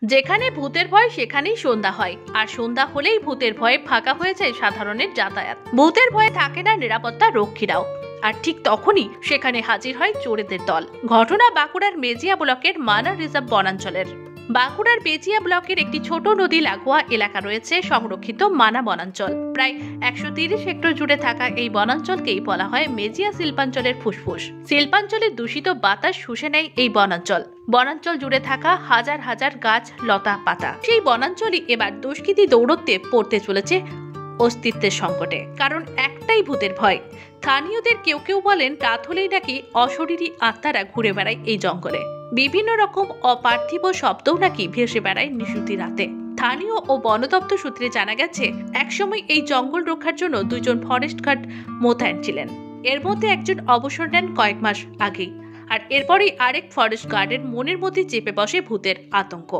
যেখানে ভূতের ভয় সেখানেই সন্ধ্যা হয়, আর সন্ধ্যা হলেই ভূতের ভয়ে ফাঁকা হয়ে যায় সাধারণের যাতায়াত। ভূতের ভয়ে থাকে না নিরাপত্তা রক্ষীরাও, আর ঠিক তখনই সেখানে হাজির হয় চোরেদের দল। ঘটনা বাঁকুড়ার মেজিয়া ব্লকের মানা রিজার্ভ বনাঞ্চলের। বাঁকুড়ার বেজিয়া ব্লকের একটি ছোট নদী লাগোয়া এলাকা রয়েছে সংরক্ষিত মানা বনাঞ্চল। প্রায় 130 হেক্টর জুড়ে থাকা এই বনাঞ্চলকেই বলা হয় মেজিয়া শিল্পাঞ্চলের ফুসফুস। শিল্পাঞ্চলের দূষিত বাতাস শুষে নেয় এই বনাঞ্চল। বনাঞ্চল জুড়ে থাকা হাজার হাজার গাছ লতা পাতা, সেই বনাঞ্চলই এবার দুষ্কৃতী দৌড়তে পড়তে চলেছে অস্তিত্বের সংকটে। কারণ একটাই, ভূতের ভয়। স্থানীয়দের কেউ কেউ বলেন রাত হলেই নাকি অশরীরী আত্মারা ঘুরে বেড়ায় এই জঙ্গলে। বিভিন্ন রকম অপার্থিব শব্দও নাকি ভেসে বেড়ায় নিশুতি রাতে। স্থানীয় ও বন দপ্তর সূত্রে জানা গেছে, একসময় এই জঙ্গল রক্ষার জন্য 2 জন ফরেস্ট গার্ড মোতায়েন ছিলেন। এর মধ্যে একজন অবসর নেন কয়েক মাস আগেই, আর এরপরেই আরেক ফরেস্ট গার্ডের মনের মধ্যে চেপে বসে ভূতের আতঙ্ক।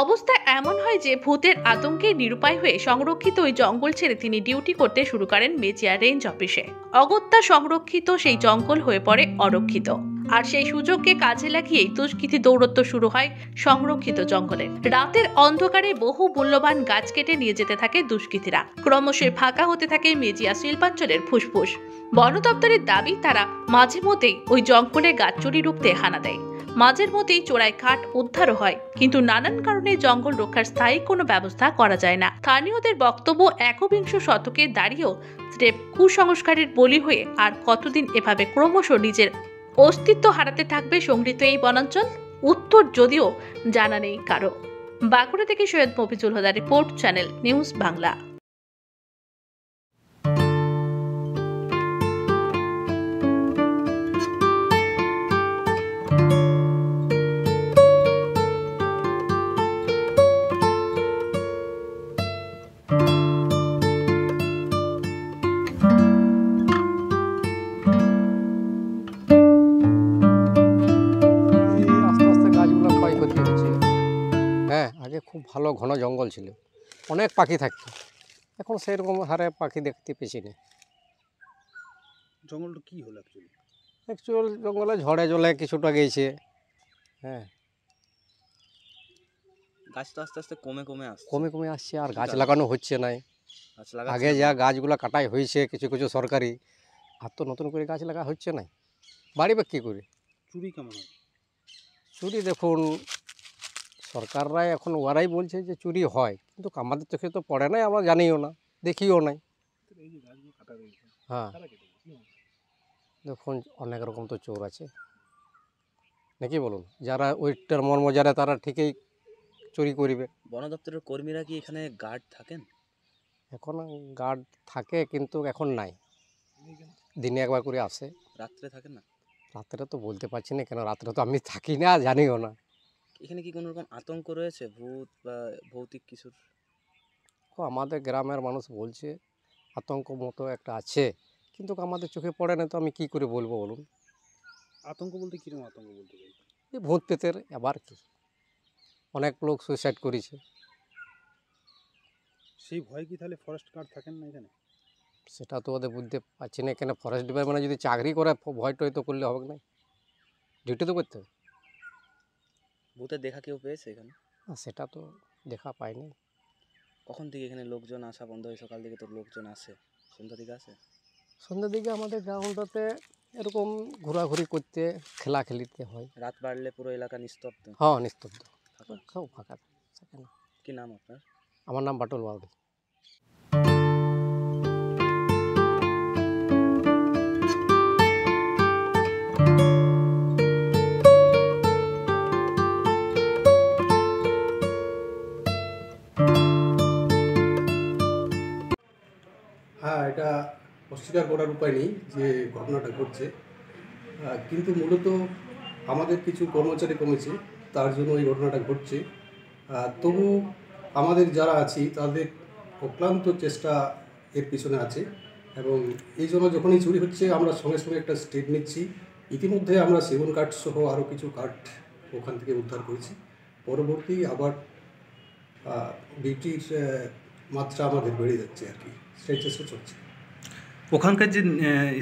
অবস্থা এমন হয় যে ভূতের আতঙ্কে নিরুপায় হয়ে সংরক্ষিত ওই জঙ্গল ছেড়ে তিনি ডিউটি করতে শুরু করেন মেজিয়া রেঞ্জ অফিসে। অগত্যা সংরক্ষিত সেই জঙ্গল হয়ে পড়ে অরক্ষিত, আর সেই সুযোগকে কাজে লাগিয়েই দুষ্কৃতী দৌরত্ব শুরু হয় সংরক্ষিত জঙ্গলে। রাতের অন্ধকারে বহু মূল্যবান গাছ কেটে নিয়ে যেতে থাকে দুষ্কৃতীরা। ক্রমশ ফাঁকা হতে থাকে মেজিয়া শিল্পাঞ্চলের ফুসফুস। বন দপ্তরের দাবি, তারা মাঝে মধ্যেই ওই জঙ্গলে গাছ চুরি রুখতে হানা দেয়। মাঝের মধ্যেই চোরাই কাঠ উদ্ধারও হয়, কিন্তু নানান কারণে জঙ্গল রক্ষার স্থায়ী কোনো ব্যবস্থা করা যায় না। স্থানীয়দের বক্তব্য, 21 শতকে দাঁড়িয়েও স্রেফ কুসংস্কারের বলি হয়ে আর কতদিন এভাবে ক্রমশ নিজের অস্তিত্ব হারাতে থাকবে সংগৃহীত এই বনাঞ্চল? উত্তর যদিও জানা নেই কারো। বাঁকুড়া থেকে সৈয়দ মফিজুল হুদার রিপোর্ট, চ্যানেল নিউজ বাংলা। আগে খুব ভালো ঘন জঙ্গল ছিল, অনেক পাখি থাকতো। এখন সেরকম হারে পাখি দেখতে পেছি না। জঙ্গলটা কি হলো অ্যাকচুয়াল জঙ্গলে ঝড়ে জলে কিছুটা গেছে। হ্যাঁ, গাছ তো আস্তে আস্তে কমে কমে আসছে, আর গাছ লাগানো হচ্ছে না। আগে যা গাছগুলো কাটাই হয়েছে কিছু কিছু সরকারি, আর তো নতুন করে গাছ লাগা হচ্ছে না। বাড়িবে কী করে? চুরি কেমন হয়? চুরি দেখুন, সরকাররাই এখন ওরাই বলছে যে চুরি হয়, কিন্তু আমাদের চোখে তো পড়ে নাই, আমরা জানিও না, দেখিও নাই। হ্যাঁ, দেখুন অনেক রকম তো চোর আছে নাকি বলুন, যারা ওইটার মর্ম যারা তারা ঠিকই চুরি করিবে। বন দপ্তরের কর্মীরা কি এখানে গার্ড থাকেন? এখন গার্ড থাকে, কিন্তু এখন নাই। দিনে একবার করে আসে। রাত্রে থাকেন না? রাত্রে তো বলতে পারছি না, কেন রাত্রে তো আমি থাকি না, জানিও না। এখানে কি কোনো রকম আতঙ্ক রয়েছে ভূত বা ভৌতিক কিছুর? আমাদের গ্রামের মানুষ বলছে আতঙ্ক মতো একটা আছে, কিন্তু আমাদের চোখে পড়ে না, তো আমি কি করে বলবো বলুন। আতঙ্ক বলতে কিরকম আতঙ্ক বলতে চাই? এই ভূত পেতের, আবার কি অনেক লোক সুইসাইড করেছে। সেই ভয় কি তাহলে ফরেস্ট গার্ড থাকেন না এখানে? সেটা তো ওদের বুঝতে পারছি না, কেন ফরেস্ট ডিপার্টমেন্টে যদি চাকরি করে ভয় টয় তো করলে হবে না, ডিউটি তো করতে হবে। ভূতের দেখা কেউ পেয়েছে এখানে? সেটা তো দেখা পাইনি। কখন থেকে এখানে লোকজন আসা বন্ধ হয়? সকাল থেকে তো লোকজন আসে, সন্ধ্যা দিকে আসে? সন্ধ্যার দিকে আমাদের গ্রাউন্ডটাতে এরকম ঘোরাঘুরি করতে, খেলাখেলিতে হয়। রাত বাড়লে পুরো এলাকা নিস্তব্ধ? হ্যাঁ, নিস্তব্ধ, খুব ফাঁকা থাকে না। কি নাম আপনার? আমার নাম বাটুল বাউরি। হ্যাঁ, এটা অস্বীকার করার উপায় নেই যে ঘটনাটা ঘটছে, কিন্তু মূলত আমাদের কিছু কর্মচারী কমেছে, তার জন্য এই ঘটনাটা ঘটছে। তবু আমাদের যারা আছি তাদের অক্লান্ত চেষ্টা এর পিছনে আছে, এবং এই জন্য যখনই চুরি হচ্ছে আমরা সঙ্গে সঙ্গে একটা স্টেপ নিচ্ছি। ইতিমধ্যে আমরা সেগুন কাঠ সহ আরও কিছু কাঠ ওখান থেকে উদ্ধার করেছি। পরবর্তী আবার ডিউটির মাত্রা আমাদের বেড়ে যাচ্ছে আর কি, সেই চেষ্টা চলছে। ওখানকার যে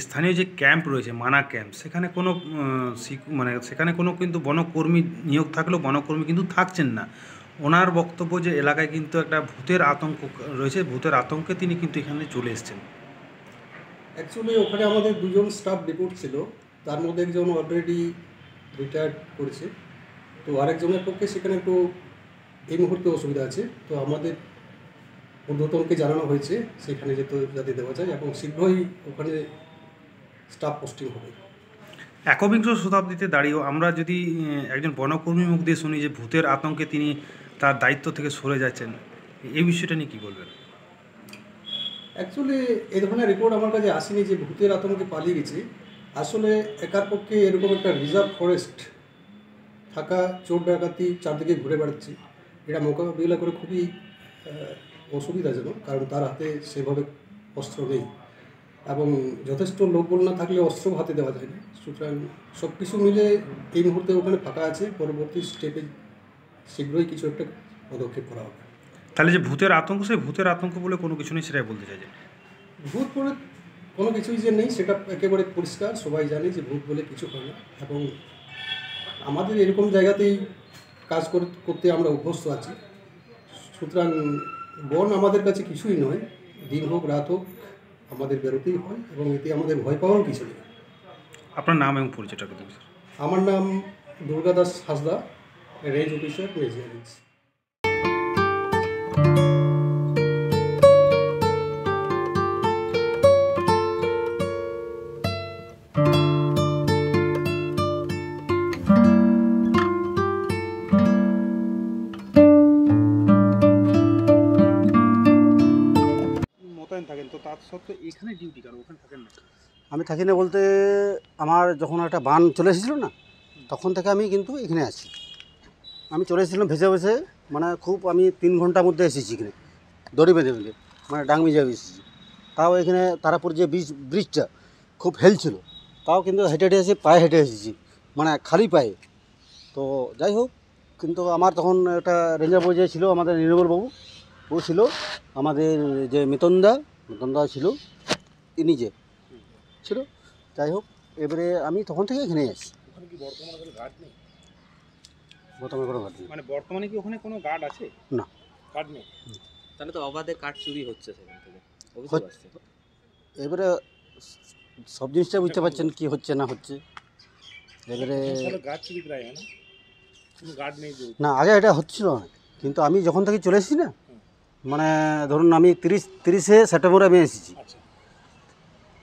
স্থানীয় যে ক্যাম্প রয়েছে, মানা ক্যাম্প, সেখানে কোনো সেখানে কোনো কিন্তু বনকর্মী নিয়োগ থাকলেও বনকর্মী কিন্তু থাকছেন না। ওনার বক্তব্য যে এলাকায় কিন্তু একটা ভূতের আতঙ্ক রয়েছে, ভূতের আতঙ্কে তিনি কিন্তু এখানে চলে এসেছেন। অ্যাকচুয়ালি ওখানে আমাদের দুজন স্টাফ রিপোর্ট ছিল, তার মধ্যে একজন অলরেডি রিটায়ার্ড করেছে, তো আরেকজনের পক্ষে সেখানে একটু এই মুহূর্তে অসুবিধা আছে। তো আমাদের ঊর্ধ্বতনকে জানানো হয়েছে সেখানে যাতে দেওয়া যায় এবং শীঘ্রই ওখানে স্টাফ পোস্টিং হবে। একবিংশ শতাব্দীতে দাঁড়িয়েও আমরা যদি একজন বনকর্মীর মুখ দিয়ে শুনি যে ভূতের আতঙ্কে তিনি তার দায়িত্ব থেকে সরে যাচ্ছেন, এই বিষয়টা নিয়ে কী বলবেন? অ্যাকচুয়ালি এই ধরনের রিপোর্ট আমার কাছে আসেনি যে ভূতের আতঙ্কে পালিয়ে গেছে। আসলে একার পক্ষে এরকম একটা রিজার্ভ ফরেস্ট থাকা, চোর ডাকাতি চারদিকে ঘুরে বেড়াচ্ছে, এটা মোকাবিলা করে খুবই অসুবিধাজনক, কারণ তার হাতে সেভাবে অস্ত্র নেই এবং যথেষ্ট লোকবল না থাকলে অস্ত্র হাতে দেওয়া যায় না। সুতরাং সব কিছু মিলে এই মুহূর্তে ওখানে ফাঁকা আছে, পরবর্তী স্টেপে শীঘ্রই কিছু একটা পদক্ষেপ করা হবে। তাহলে যে ভূতের আতঙ্ক, সেই ভূতের আতঙ্ক বলে কোনো কিছু নেই, সেটাই বলতে চাই। যে ভূত বলে কোনো কিছুই যে নেই সেটা একেবারে পরিষ্কার, সবাই জানে যে ভূত বলে কিছু হয় না এবং আমাদের এরকম জায়গাতেই কাজ করতে আমরা অভ্যস্ত আছি। সুতরাং বন আমাদের কাছে কিছুই নয়, দিন হোক রাত হোক আমাদের বেরোতেই হয় এবং এতে আমাদের ভয় পাওয়ারও কিছু নেই। আপনার নাম এবং পরিচয়টা দেবেন স্যার? আমার নাম Durgadas Hasda, range officer, Mejia range. মোতায়েন থাকেন, তো তার সত্ত্বেও এখানে ডিউটি কেন, ওখানে থাকেন না? আমি থাকি না বলতে, আমার যখন একটা বান চলে এসেছিলো না, তখন থেকে আমি কিন্তু এখানে আছি। আমি চলে এসেছিলাম ভেসে ভেসে, মানে খুব আমি 3 ঘন্টার মধ্যে এসেছি এখানে, দড়ি বেঁধে বেঁধে, মানে ডাংমি যাবে এসেছি। তাও এখানে তারাপুর যে ব্রিজটা খুব হেল ছিল, তাও কিন্তু হেঁটে হেঁটে এসে পায়ে হেঁটে এসেছি, মানে খালি পায়ে। তো যাই হোক, কিন্তু আমার তখন একটা রেঞ্জার বই যে ছিল আমাদের নির্মল বাবু, ও ছিল আমাদের যে মিতনদা ছিল, ইনি যে ছিল। যাই হোক, এবারে আমি তখন থেকে এখানে আসি। ওখানে কি বর্তমানে কোনো গার্ড নেই? বর্তমানে কোনো গার্ড নেই। মানে বর্তমানে কি ওখানে কোনো গার্ড আছে? না, কাঠ নেই, তাহলে তো অবাধে কাঠ চুরি হচ্ছে সেখান থেকে, অভিযোগ হচ্ছে। আসছে। এবারে সব জিনিসটা বুঝতে পারছেন কি হচ্ছে না হচ্ছে। এবারে গার্ড চুরি করা যায় না, কোনো গার্ড নেই। না, আগে এটা হচ্ছিল না, কিন্তু আমি যখন থেকে চলে এসেছি না, মানে ধরুন আমি 30শে সেপ্টেম্বরে আমি এসেছি।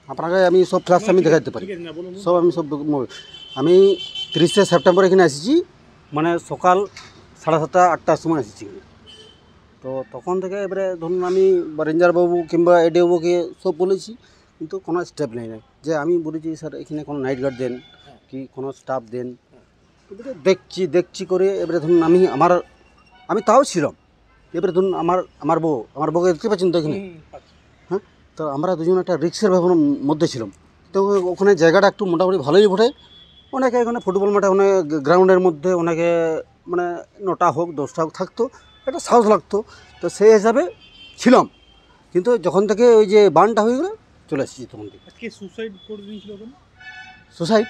আপনাকে আমি সব ফ্ল্যাশ আমি দেখাতে পারি, সব আমি আমি 30শে সেপ্টেম্বর এখানে এসেছি, মানে সকাল 7:30 8টার সময় এসেছি। তো তখন থেকে এবারে ধরুন আমি রেঞ্জার বাবু কিংবা এডিও বাবুকে সব বলেছি, কিন্তু কোনো স্টেপ নেই না। যে আমি বলেছি স্যার এখানে কোনো নাইট গার্ড দেন কি কোনো স্টাফ দেন, এবারে দেখছি করে এবারে ধরুন আমি তাও ছিলাম। এবারে ধরুন আমার বউকে দেখতে পাচ্ছেন তো এখানে, হ্যাঁ। তো আমরা দুজন একটা রিক্সের ভাবনার মধ্যে ছিলাম। তো ওখানে জায়গাটা একটু মোটামুটি ভালোই বটে, অনেকে এখানে ফুটবল মাঠে অনেক গ্রাউন্ডের মধ্যে অনেকে মানে 9টা হোক 10টা হোক থাকতো, একটা সাহস লাগতো। তো সেই হিসাবে ছিলাম, কিন্তু যখন থেকে ওই যে বানটা হয়ে গেলো চলে এসেছি তখন থেকে। কে সুসাইড করে দিয়েছিল ওখানে? সুসাইড,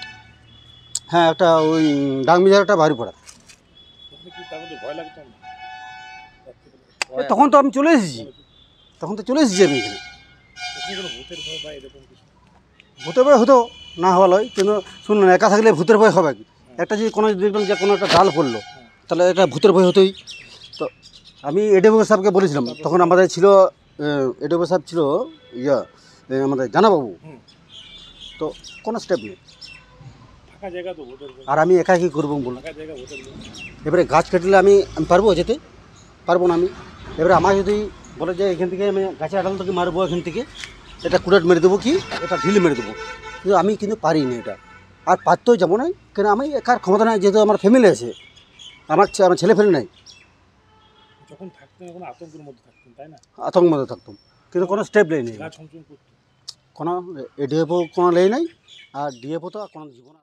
হ্যাঁ, একটা ওই ডাংমিজার একটা বাড়ি পড়া। ওখানে কি তার মধ্যে ভয় লাগতো না? তখন তো আমি চলে এসেছি, আমি এখানে। ওখানে কোনো ভূতের ভয় বা এরকম কিছু? ভূতের ভয় হতো না হওয়া লয়, কিন্তু শুনুন, একা থাকলে ভূতের ভয় হবে কি? একটা যদি কোনো দেখলাম যে কোনো একটা ডাল পড়লো, তাহলে এটা ভূতের ভয় হতোই। তো আমি এডিও সাহেবকে বলেছিলাম, তখন আমাদের ছিল এডিও সাহেব ছিল আমাদের জানাবাবু। তো কোনো স্টেপ নেই, ফাঁকা জায়গা তো ভূতের ভয়। আর আমি একা কী করবো বলুন? ফাঁকা জায়গা ভূতের ভয়। এবারে গাছ কাটলে আমি পারবো যেতে? পারবো না আমি। এবারে আমার যদি বলে যে এখান থেকে আমি গাছের আড়াল থেকে মারবো, এখান থেকে এটা কুড়াট মেরে দেবো কি এটা ঢিল মেরে দেবো, কিন্তু আমি কিন্তু পারি না এটা, আর পারতেও যাবো না, কেন আমি একার ক্ষমতা নাই, যেহেতু আমার ফ্যামিলি আছে, আমার ছেলে ফেলে নাই। যখন থাকতেন এখন আতঙ্কের মধ্যে থাকতেন, তাই না? আতঙ্কের মধ্যে থাকতাম, কিন্তু কোনো স্টেপ নেই, গা ছমছম করতো। কোনো এডিএফও কোনো লেই নাই, আর ডিএফও তো কোনো জীবন